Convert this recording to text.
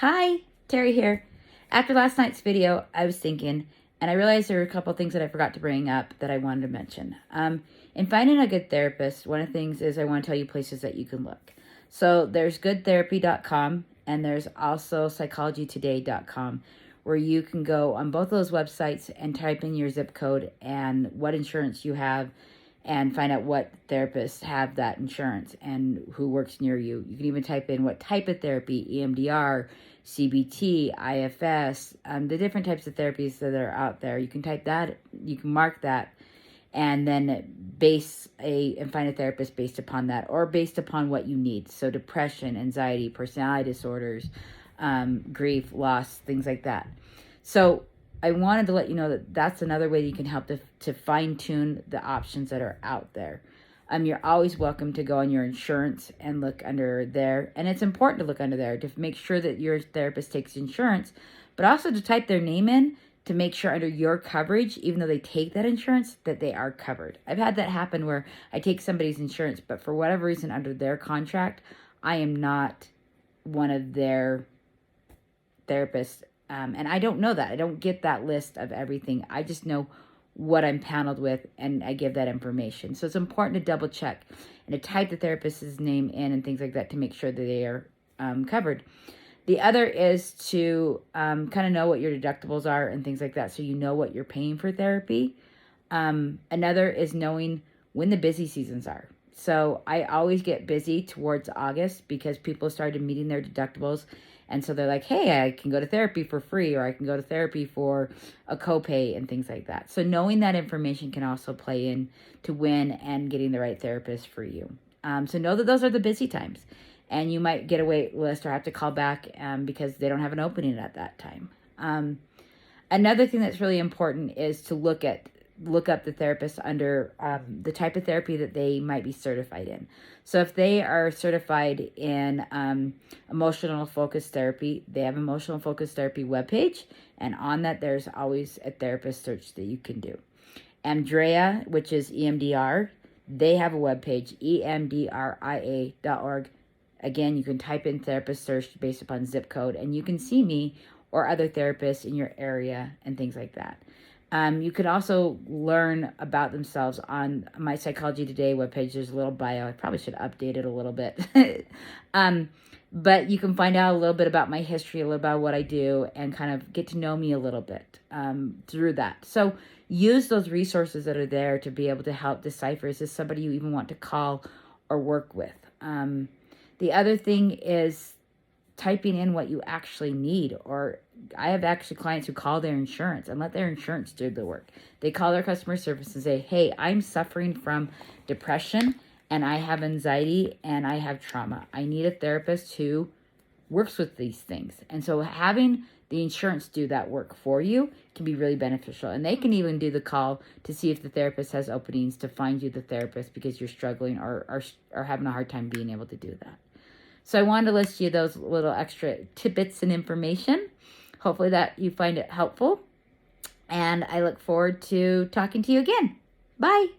Hi, Terry here. After last night's video, I was thinking, and I realized there were a couple things that I forgot to bring up that I wanted to mention. In finding a good therapist, one of the things is I want to tell you places that you can look. So there's goodtherapy.com and there's also psychologytoday.com, where you can go on both those websites and type in your zip code and what insurance you have and find out what therapists have that insurance and who works near you. You can even type in what type of therapy, EMDR, CBT, IFS, the different types of therapies that are out there. You can type that, you can mark that, and then and find a therapist based upon that or based upon what you need. So depression, anxiety, personality disorders, grief, loss, things like that. So I wanted to let you know that that's another way that you can help to fine-tune the options that are out there. You're always welcome to go on your insurance and look under there. And it's important to look under there to make sure that your therapist takes insurance, but also to type their name in to make sure under your coverage, even though they take that insurance, that they are covered. I've had that happen where I take somebody's insurance, but for whatever reason under their contract, I am not one of their therapists. And I don't know that. I don't get that list of everything. I just know what I'm paneled with, and I give that information. So it's important to double check and to type the therapist's name in and things like that to make sure that they are covered. The other is to kind of know what your deductibles are and things like that, so you know what you're paying for therapy. Another is knowing when the busy seasons are. So I always get busy towards August because people started meeting their deductibles. And so they're like, hey, I can go to therapy for free, or I can go to therapy for a copay and things like that. So knowing that information can also play in to when and getting the right therapist for you. So know that those are the busy times. And you might get a wait list or have to call back because they don't have an opening at that time. Another thing that's really important is to look up the therapist under the type of therapy that they might be certified in. So if they are certified in emotional focused therapy, they have emotional focused therapy webpage, and on that there's always a therapist search that you can do. Andrea, which is EMDR, they have a webpage, emdria.org. Again, you can type in therapist search based upon zip code, and you can see me or other therapists in your area and things like that. You can also learn about themselves on my Psychology Today webpage. There's a little bio. I probably should update it a little bit. But you can find out a little bit about my history, a little about what I do, and kind of get to know me a little bit through that. So use those resources that are there to be able to help decipher, is this somebody you even want to call or work with? The other thing is typing in what you actually need. Or I have actually clients who call their insurance and let their insurance do the work. They call their customer service and say, hey, I'm suffering from depression and I have anxiety and I have trauma. I need a therapist who works with these things. And so having the insurance do that work for you can be really beneficial. And they can even do the call to see if the therapist has openings to find you the therapist because you're struggling or having a hard time being able to do that. So I wanted to list you those little extra tidbits and information. Hopefully that you find it helpful. And I look forward to talking to you again. Bye.